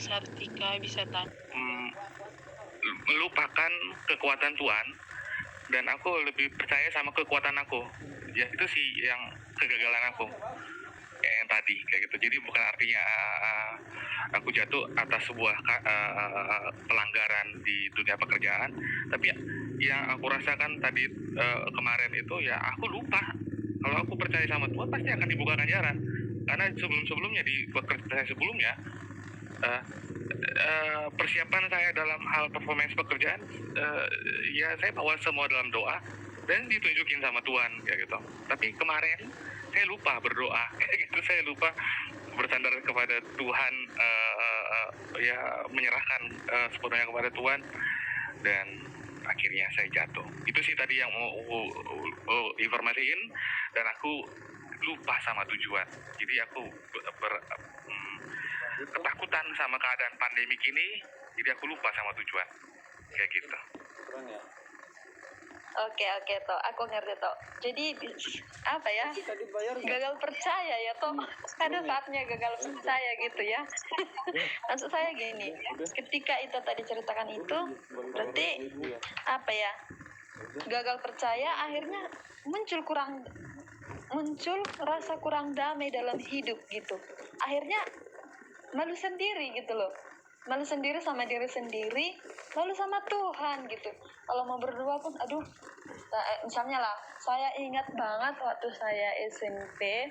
Kak Sartika bisa tanya? Melupakan kekuatan Tuhan dan aku lebih percaya sama kekuatan aku. Ya itu sih yang kegagalan aku kayak yang tadi kayak gitu. Jadi bukan artinya aku jatuh atas sebuah pelanggaran di dunia pekerjaan, tapi yang aku rasakan tadi kemarin itu ya aku lupa kalau aku percaya sama Tuhan pasti akan dibukakan jalan. Karena sebelumnya di pekerjaan saya sebelumnya persiapan saya dalam hal performance pekerjaan ya saya bawa semua dalam doa dan ditunjukin sama Tuhan kayak gitu. Tapi kemarin saya lupa berdoa kayak gitu, saya lupa bersandar kepada Tuhan, ya menyerahkan sepenuhnya kepada Tuhan dan akhirnya saya jatuh. Itu sih tadi yang mau informasiin dan aku lupa sama tujuan. Jadi aku ketakutan sama keadaan pandemik ini, jadi aku lupa sama tujuan kayak gitu. Oke toh, aku ngerti toh. Jadi apa ya? Gagal percaya ya toh. Ada saatnya gagal percaya gitu ya. Maksud saya gini, ketika itu tadi ceritakan itu, berarti apa ya? Gagal percaya akhirnya muncul rasa kurang damai dalam hidup gitu. Akhirnya malu sendiri gitu loh. Malu sendiri sama diri sendiri, lalu sama Tuhan gitu. Kalau mau berdoa pun aduh, misalnya lah, saya ingat banget waktu saya SMP,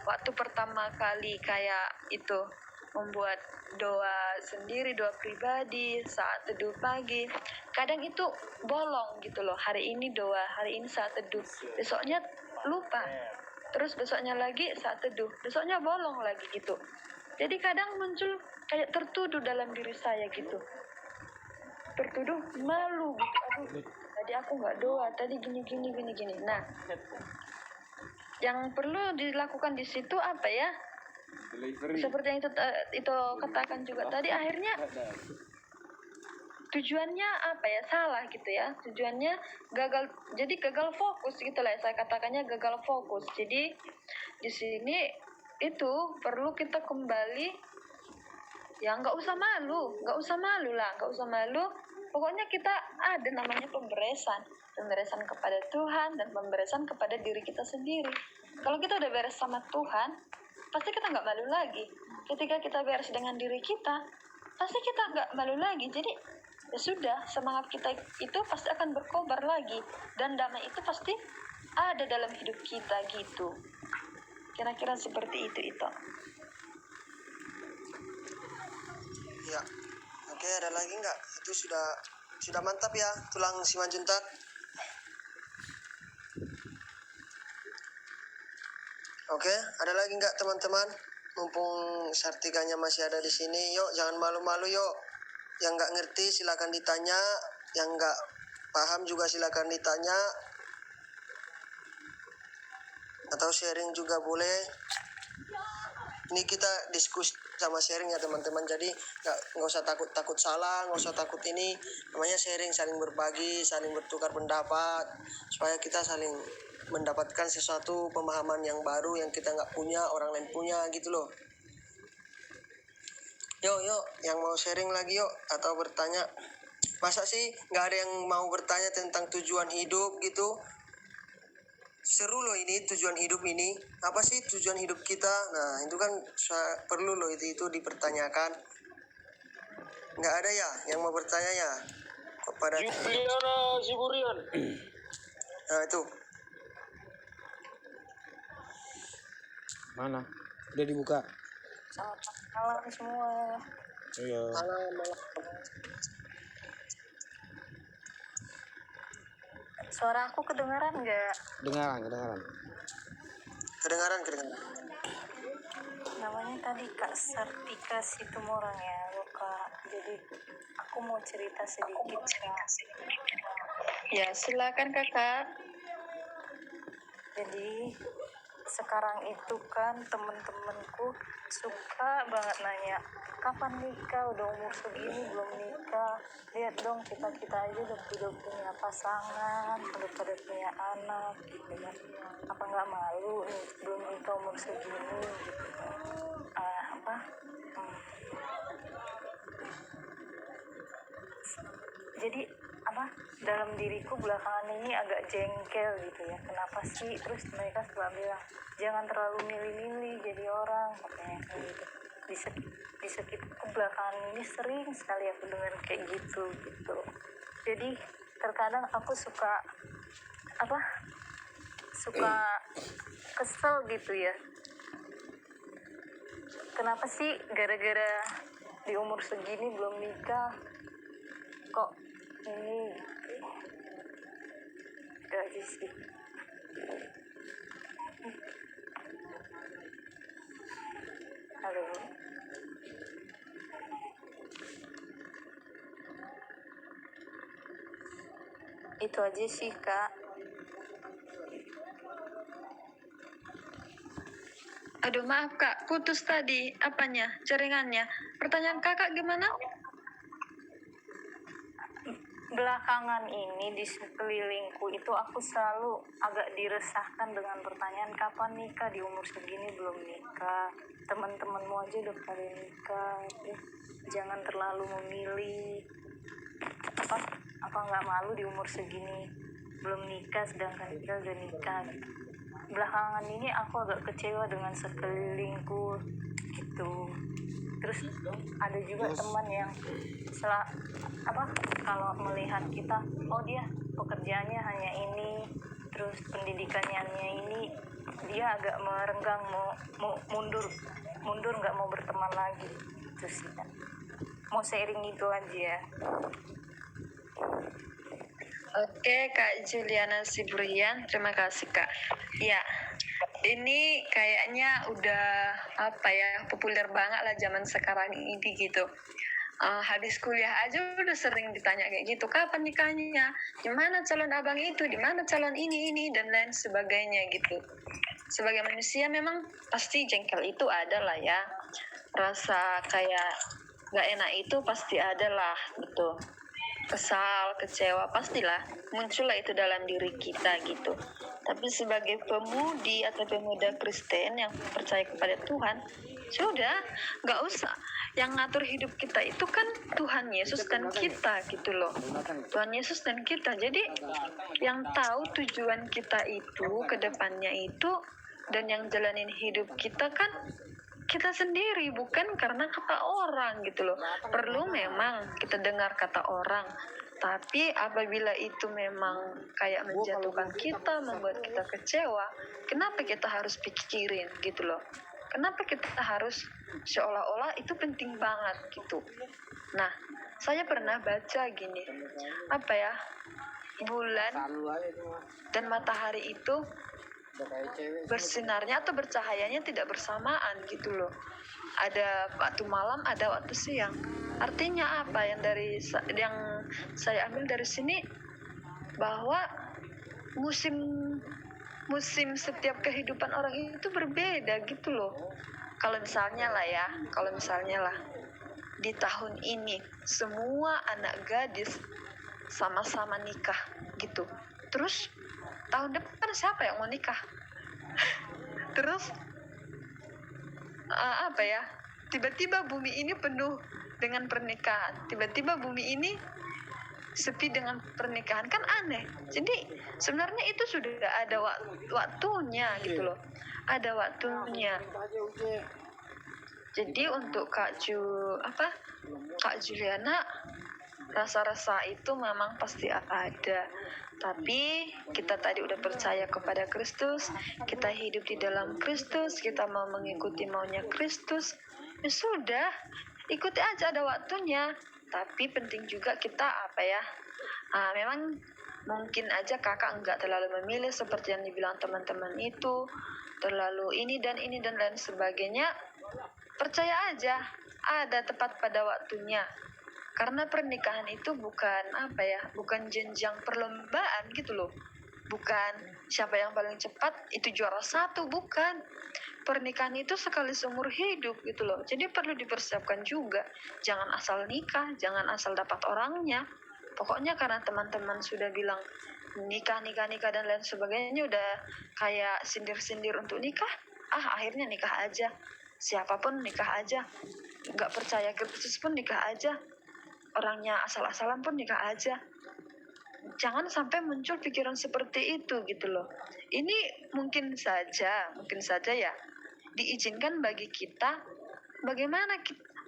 waktu pertama kali kayak itu membuat doa sendiri, doa pribadi saat teduh pagi. Kadang itu bolong gitu loh. Hari ini doa, hari ini saat teduh. Besoknya lupa. Terus besoknya lagi saat teduh. Besoknya bolong lagi gitu. Jadi kadang muncul kayak tertuduh dalam diri saya gitu. Tertuduh malu gitu. Aduh, tadi aku nggak doa, tadi gini. Nah, yang perlu dilakukan di situ apa ya? Seperti yang itu katakan juga tadi, akhirnya tujuannya apa ya, salah gitu ya. Tujuannya gagal fokus gitu lah. Saya katakannya gagal fokus. Jadi di sini itu perlu kita kembali, ya nggak usah malu lah. Pokoknya kita ada namanya pemberesan kepada Tuhan dan pemberesan kepada diri kita sendiri. Kalau kita udah beres sama Tuhan, pasti kita nggak malu lagi. Ketika kita beres dengan diri kita, pasti kita nggak malu lagi. Jadi ya sudah, semangat kita itu pasti akan berkobar lagi dan damai itu pasti ada dalam hidup kita gitu. Kira-kira seperti itu. Ya, oke, ada lagi nggak? Itu sudah mantap ya, tulang Simanjuntak. Oke, ada lagi nggak teman-teman? Mumpung Sartikanya masih ada di sini, yuk jangan malu-malu yuk. Yang nggak ngerti silakan ditanya, yang nggak paham juga silakan ditanya, atau sharing juga boleh. Ini kita diskusi sama sharing ya teman-teman, jadi nggak usah takut salah, nggak usah takut ini, namanya sharing, saling berbagi, saling bertukar pendapat, supaya kita saling mendapatkan sesuatu pemahaman yang baru yang kita nggak punya, orang lain punya gitu loh. Yuk yang mau sharing lagi yuk, atau bertanya. Masa sih nggak ada yang mau bertanya tentang tujuan hidup gitu? Seru loh ini, tujuan hidup ini. Apa sih tujuan hidup kita? Nah itu kan perlu loh itu dipertanyakan. Nggak ada ya yang mau bertanya ya kepada Juliana Siburian. Nah itu Mana? Udah dibuka. Selamat malam semua. Iya. malam. Suara aku kedengaran nggak? Kedengaran. Namanya tadi Kak Sartika Situmorang ya, Kak. Jadi aku mau cerita sedikit, Kak. Ya, silakan Kakak. Jadi sekarang itu kan temen-temenku suka banget nanya, kapan nikah, udah umur segini belum nikah, lihat dong kita aja udah punya pasangan, udah pada punya anak gitu kan, apa nggak malu nih belum nikah umur segini gitu. jadi apa, dalam diriku belakangan ini agak jengkel gitu ya, kenapa sih, terus mereka suka bilang jangan terlalu milih-milih jadi orang, katanya kayak gitu. Di sekitarku belakangan ini sering sekali aku dengar kayak gitu. Jadi terkadang aku suka kesel gitu ya, kenapa sih gara-gara di umur segini belum nikah kok ini, itu aja sih. Halo, itu aja sih Kak. Aduh maaf kak, putus tadi apanya, jaringannya. Pertanyaan kakak gimana? Belakangan ini di sekelilingku itu aku selalu agak diresahkan dengan pertanyaan kapan nikah, di umur segini belum nikah, teman-temanmu aja udah pada nikah, jangan terlalu memilih, apa nggak malu di umur segini belum nikah sedangkan kita udah nikah. Belakangan ini aku agak kecewa dengan sekelilingku gitu. Terus ada juga teman yang kalau melihat kita, oh dia pekerjaannya hanya ini, terus pendidikannya hanya ini, dia agak merenggang, mau mundur nggak mau berteman lagi. Terus mau sharing itu aja ya. Oke, Kak Juliana Siburian, terima kasih Kak. Ya, ini kayaknya udah populer banget lah zaman sekarang ini gitu. Habis kuliah aja udah sering ditanya kayak gitu, kapan nikahnya, di mana calon abang itu, di mana calon ini dan lain sebagainya gitu. Sebagai manusia memang pasti jengkel itu ada lah ya, rasa kayak gak enak itu pasti ada lah gitu. Kesal, kecewa, pastilah muncullah itu dalam diri kita gitu. Tapi sebagai pemudi atau pemuda Kristen yang percaya kepada Tuhan, sudah nggak usah, yang ngatur hidup kita itu kan Tuhan Yesus dan kita gitu loh. Tuhan Yesus dan kita, jadi yang tahu tujuan kita itu ke depannya itu, dan yang jalanin hidup kita kan kita sendiri, bukan karena kata orang gitu loh. Perlu memang kita dengar kata orang, tapi apabila itu memang kayak menjatuhkan kita, membuat kita kecewa, kenapa kita harus pikirin gitu loh? Kenapa kita harus seolah-olah itu penting banget gitu? Nah, saya pernah baca gini, bulan dan matahari itu bersinarnya atau bercahayanya tidak bersamaan gitu loh. Ada waktu malam, ada waktu siang. Artinya apa yang saya ambil dari sini, bahwa musim setiap kehidupan orang itu berbeda gitu loh. Kalau misalnya lah di tahun ini semua anak gadis sama-sama nikah gitu, terus tahun depan siapa yang mau nikah? Terus tiba-tiba bumi ini penuh dengan pernikahan, tiba-tiba bumi ini sepi dengan pernikahan, kan aneh. Jadi sebenarnya itu sudah ada waktunya gitu loh, ada waktunya. Jadi untuk Kak Juliana, rasa-rasa itu memang pasti ada. Tapi kita tadi udah percaya kepada Kristus, kita hidup di dalam Kristus, kita mau mengikuti maunya Kristus, ya sudah, ikuti aja, ada waktunya. Tapi penting juga kita memang mungkin aja kakak enggak terlalu memilih seperti yang dibilang teman-teman itu, terlalu ini dan lain sebagainya. Percaya aja, ada tepat pada waktunya. Karena pernikahan itu bukan jenjang perlombaan gitu loh. Bukan siapa yang paling cepat itu juara satu, bukan. Pernikahan itu sekali seumur hidup gitu loh. Jadi perlu dipersiapkan juga. Jangan asal nikah, jangan asal dapat orangnya. Pokoknya karena teman-teman sudah bilang nikah dan lain sebagainya, udah kayak sindir-sindir untuk nikah, akhirnya nikah aja. Siapapun nikah aja. Nggak percaya Kristus pun nikah aja. orangnya asal-asalan pun nikah aja. Jangan sampai muncul pikiran seperti itu gitu loh. Ini mungkin saja ya diizinkan bagi kita. Bagaimana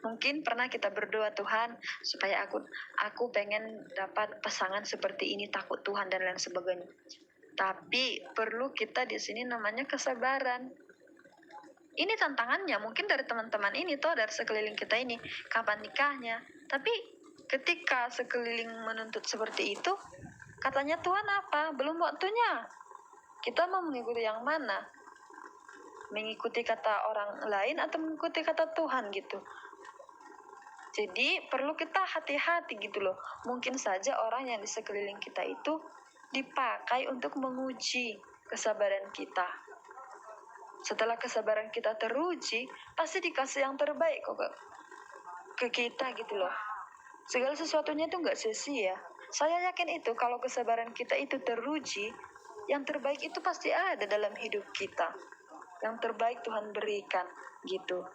mungkin pernah kita berdoa, Tuhan supaya aku pengen dapat pasangan seperti ini, takut Tuhan dan lain sebagainya. Tapi perlu kita di sini namanya kesabaran. Ini tantangannya mungkin dari teman-teman ini toh, dari sekeliling kita ini, kapan nikahnya. Tapi ketika sekeliling menuntut seperti itu, katanya Tuhan apa? Belum waktunya. Kita mau mengikuti yang mana? Mengikuti kata orang lain atau mengikuti kata Tuhan gitu. Jadi perlu kita hati-hati gitu loh. Mungkin saja orang yang di sekeliling kita itu dipakai untuk menguji kesabaran kita. Setelah kesabaran kita teruji, pasti dikasih yang terbaik kok ke kita gitu loh. Segala sesuatunya itu nggak sia-sia. Saya yakin itu kalau kesabaran kita itu teruji, yang terbaik itu pasti ada dalam hidup kita. Yang terbaik Tuhan berikan gitu.